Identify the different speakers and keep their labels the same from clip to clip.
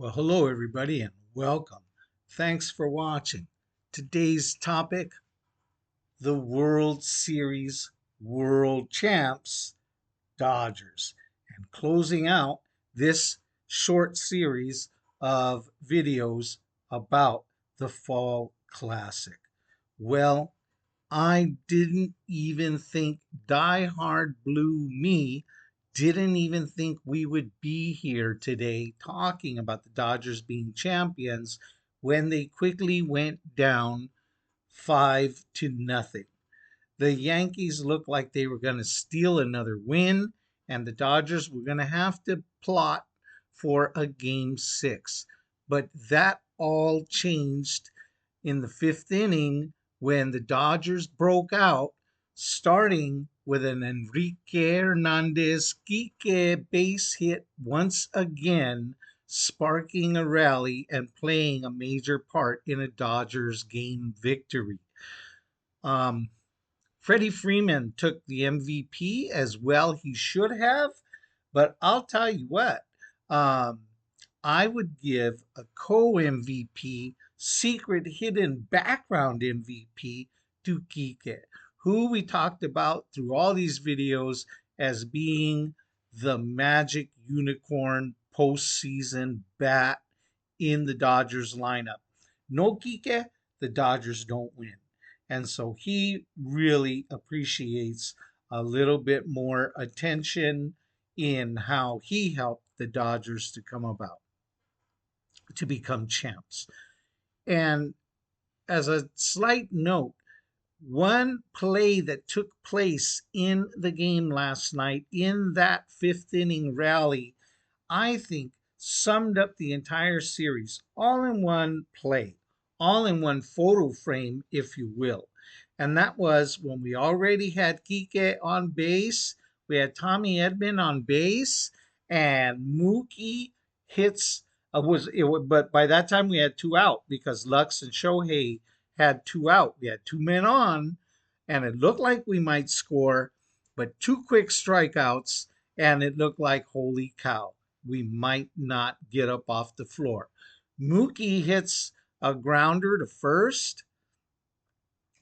Speaker 1: Well, hello, everybody, and welcome. Thanks for watching. Today's topic, the World Series World Champs, Dodgers. And closing out this short series of videos about the Fall Classic. Well, I didn't even think Die Hard Blue me didn't even think we would be here today talking about the Dodgers being champions when they quickly went down 5-0. The Yankees looked like they were going to steal another win, and the Dodgers were going to have to plot for a game 6. But that all changed in the fifth inning when the Dodgers broke out, starting with an Enrique Hernandez Quique base hit once again, sparking a rally and playing a major part in a Dodgers game victory. Um, Freddie Freeman took the MVP as well. He should have, but I'll tell you what, um, I would give a co MVP, secret hidden background MVP to Kike, who we talked about through all these videos as being the magic unicorn postseason bat in the Dodgers lineup. No Kike, the Dodgers don't win. And so he really appreciates a little bit more attention in how he helped the Dodgers to come about, to become champs. And as a slight note, one play that took place in the game last night in that fifth inning rally, I think summed up the entire series all in one play, all in one photo frame, if you will. And that was when we already had Kike on base, we had Tommy Edman on base, and Mookie hits but by that time we had two out because Lux and Shohei had two out. We had two men on, and it looked like we might score, but two quick strikeouts, and it looked like holy cow, we might not get up off the floor. Mookie hits a grounder to first,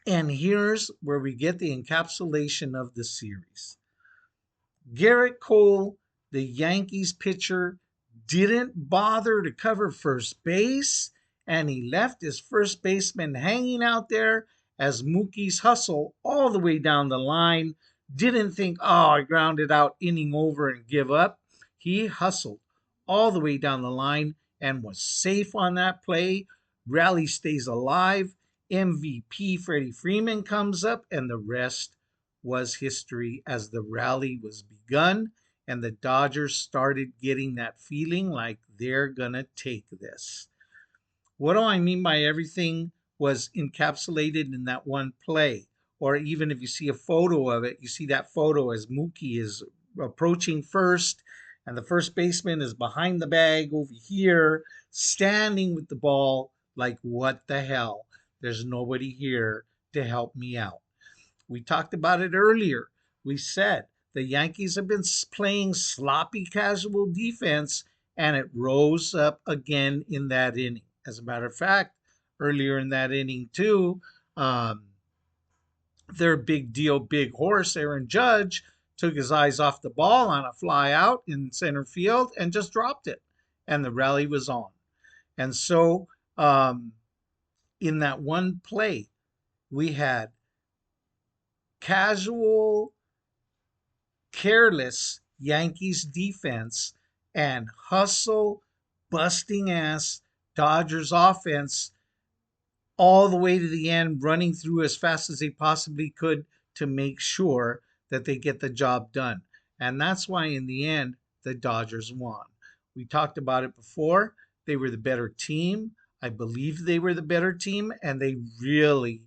Speaker 1: and here's where we get the encapsulation of the series. Garrett Cole, the Yankees pitcher, didn't bother to cover first base, and he left his first baseman hanging out there as Mookie's hustle all the way down the line. Didn't think, oh, I grounded out, inning over, and give up. He hustled all the way down the line and was safe on that play. Rally stays alive. MVP Freddie Freeman comes up, and the rest was history as the rally was begun and the Dodgers started getting that feeling like they're going to take this. What do I mean by everything was encapsulated in that one play? Or even if you see a photo of it, you see that photo as Mookie is approaching first, and the first baseman is behind the bag over here, standing with the ball like, what the hell? There's nobody here to help me out. We talked about it earlier. We said the Yankees have been playing sloppy casual defense, and it rose up again in that inning. As a matter of fact, earlier in that inning, too, their big deal, big horse, Aaron Judge, took his eyes off the ball on a fly out in center field and just dropped it. And the rally was on. And so, in that one play, we had casual, careless Yankees defense and hustle, busting ass Dodgers offense all the way to the end, running through as fast as they possibly could to make sure that they get the job done. And that's why, in the end, the Dodgers won. We talked about it before. They were the better team. I believe they were the better team, and they really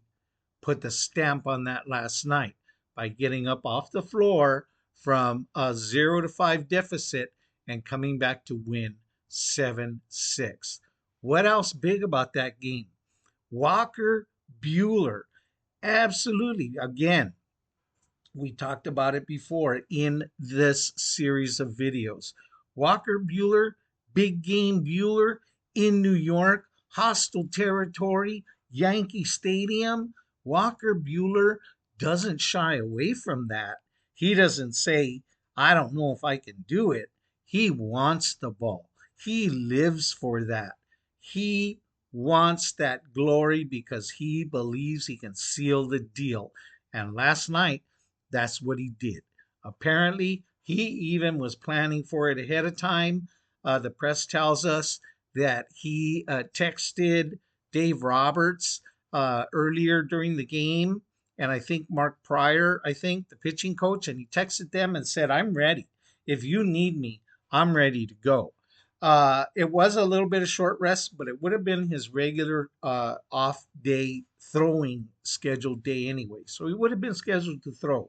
Speaker 1: put the stamp on that last night by getting up off the floor from a 0-5 deficit and coming back to win 7-6. What else big about that game? Walker Buehler. Absolutely. Again, we talked about it before in this series of videos. Walker Buehler, Big game Bueller in New York, hostile territory, Yankee Stadium. Walker Bueller doesn't shy away from that. He doesn't say, I don't know if I can do it. He wants the ball. He lives for that. He wants that glory because he believes he can seal the deal. And last night, that's what he did. Apparently, he even was planning for it ahead of time. The press tells us that he texted Dave Roberts earlier during the game, and I think Mark Pryor, I think the pitching coach, and he texted them and said, I'm ready. If you need me, I'm ready to go. It was a little bit of short rest, but it would have been his regular off day throwing scheduled day anyway. So he would have been scheduled to throw.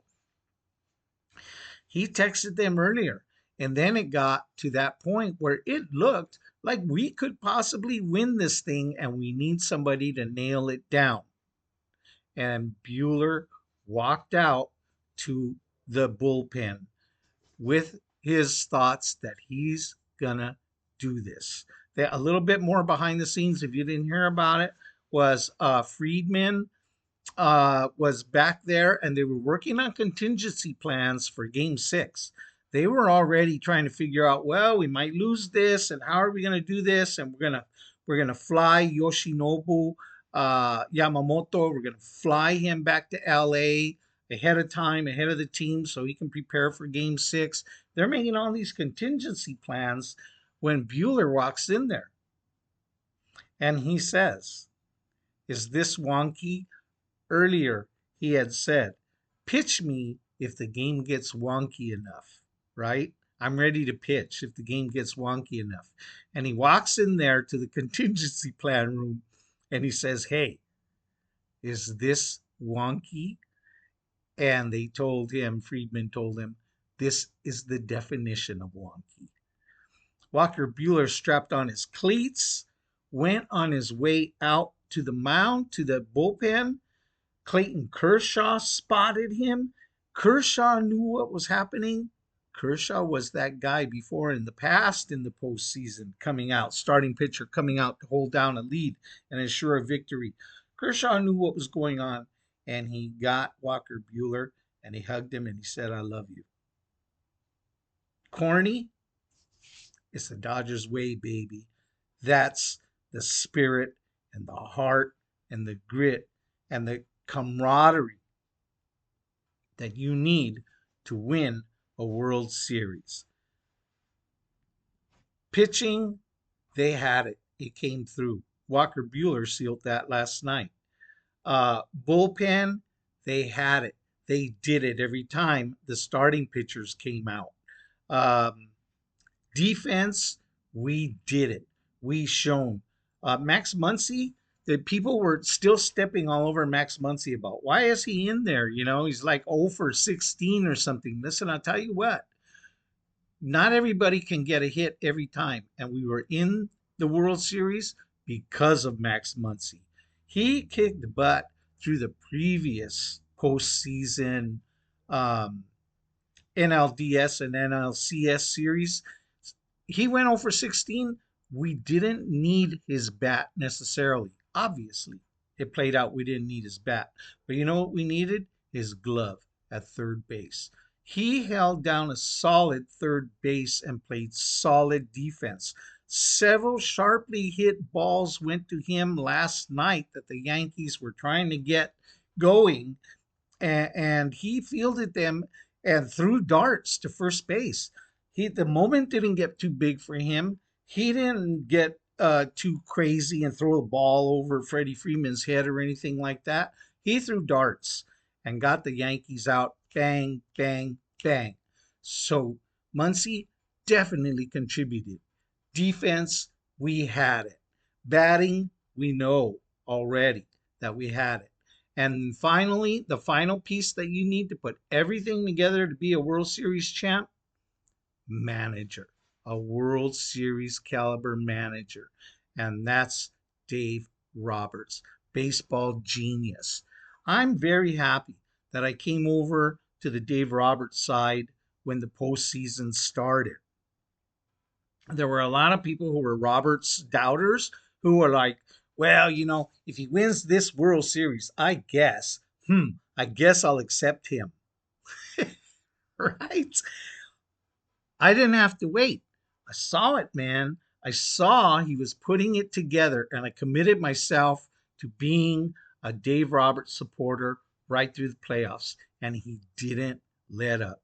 Speaker 1: He texted them earlier. And then it got to that point where it looked like we could possibly win this thing and we need somebody to nail it down. And Bueller walked out to the bullpen with his thoughts that he's gonna do this. A little bit more behind the scenes, if you didn't hear about it, was Friedman was back there and they were working on contingency plans for game 6. They were already trying to figure out, well, we might lose this and how are we going to do this? And we're going to fly Yoshinobu Yamamoto. We're going to fly him back to LA ahead of time, ahead of the team so he can prepare for game 6. They're making all these contingency plans when Bueller walks in there and he says, is this wonky? Earlier, he had said, pitch me if the game gets wonky enough, right? I'm ready to pitch if the game gets wonky enough. And he walks in there to the contingency plan room and he says, hey, is this wonky? And they told him, Friedman told him, this is the definition of wonky. Walker Bueller strapped on his cleats, went on his way out to the mound, to the bullpen. Clayton Kershaw spotted him. Kershaw knew what was happening. Kershaw was that guy before in the past in the postseason, coming out, starting pitcher coming out to hold down a lead and ensure a victory. Kershaw knew what was going on, and he got Walker Bueller and he hugged him and he said, I love you. Corny, it's the Dodgers way, baby. That's the spirit and the heart and the grit and the camaraderie that you need to win a World Series. Pitching, they had it. It came through. Walker Bueller sealed that last night. Bullpen, they had it. They did it every time the starting pitchers came out. Um, Defense, we did it. We shown. Max Muncy, the people were still stepping all over Max Muncy about why is he in there? You know, he's like 0 for 16 or something. Listen, I'll tell you what, not everybody can get a hit every time. And we were in the World Series because of Max Muncy. He kicked butt through the previous postseason um, NLDS and NLCS series. He went over 16. We didn't need his bat necessarily. Obviously, it played out. We didn't need his bat. But you know what we needed? His glove at third base. He held down a solid third base and played solid defense. Several sharply hit balls went to him last night that the Yankees were trying to get going, and he fielded them and threw darts to first base. The moment didn't get too big for him. He didn't get too crazy and throw a ball over Freddie Freeman's head or anything like that. He threw darts and got the Yankees out. Bang, bang, bang. So Muncy definitely contributed. Defense, we had it. Batting, we know already that we had it. And finally, the final piece that you need to put everything together to be a World Series champ, manager, a World Series caliber manager. And that's Dave Roberts, baseball genius. I'm very happy that I came over to the Dave Roberts side when the postseason started. there were a lot of people who were Roberts doubters who were like, well, if he wins this World Series, I guess I'll accept him. Right? I didn't have to wait. I saw it, man. I saw he was putting it together, and I committed myself to being a Dave Roberts supporter right through the playoffs, and he didn't let up.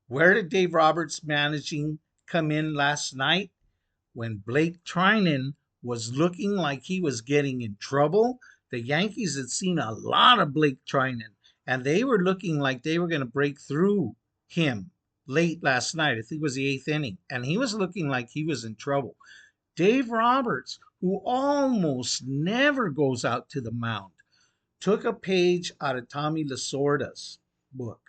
Speaker 1: Where did Dave Roberts managing come in last night? When Blake Trinan was looking like he was getting in trouble, the Yankees had seen a lot of Blake Trinan, and they were looking like they were going to break through him late last night. I think it was the eighth inning, and he was looking like he was in trouble. Dave Roberts, who almost never goes out to the mound, took a page out of Tommy Lasorda's book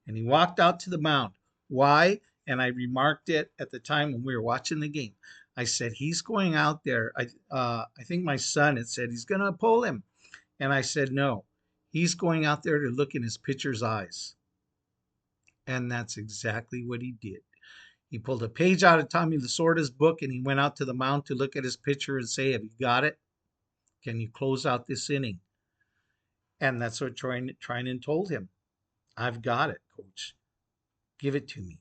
Speaker 1: and he walked out to the mound. Why? And I remarked it at the time when we were watching the game. I said, he's going out there. I think my son had said he's going to pull him. And I said, no, he's going out there to look in his pitcher's eyes. And that's exactly what he did. He pulled a page out of Tommy Lasorda's book and he went out to the mound to look at his pitcher and say, have you got it? Can you close out this inning? And that's what Trinan told him. I've got it, coach. Give it to me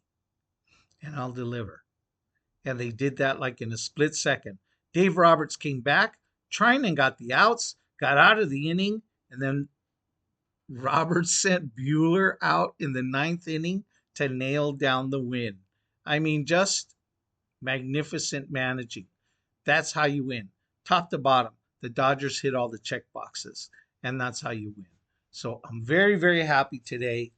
Speaker 1: and I'll deliver. And they did that like in a split second. Dave Roberts came back, Trinan got the outs, got out of the inning, and then Roberts sent Bueller out in the ninth inning to nail down the win. I mean, just magnificent managing. That's how you win. Top to bottom, the Dodgers hit all the check boxes, and that's how you win. So I'm very, very happy today.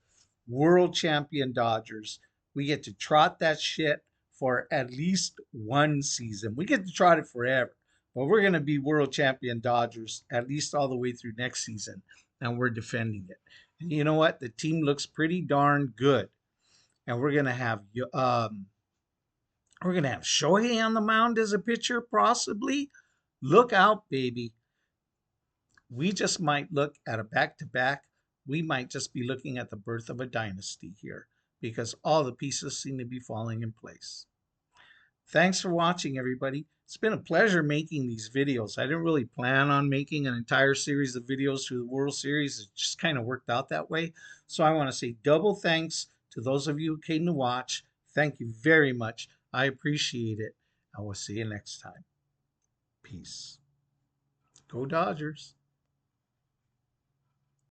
Speaker 1: World champion Dodgers. We get to trot that shit for at least one season. We get to trot it forever, but we're going to be world champion Dodgers at least all the way through next season, and we're defending it. And you know what? The team looks pretty darn good, and we're gonna have Shohei on the mound as a pitcher, possibly. Look out, baby. We just might look at a back to back. We might just be looking at the birth of a dynasty here because all the pieces seem to be falling in place. Thanks for watching, everybody. It's been a pleasure making these videos. I didn't really plan on making an entire series of videos through the World Series. It just kind of worked out that way. So I want to say double thanks to those of you who came to watch. Thank you very much. I appreciate it. I will see you next time. Peace. Go Dodgers.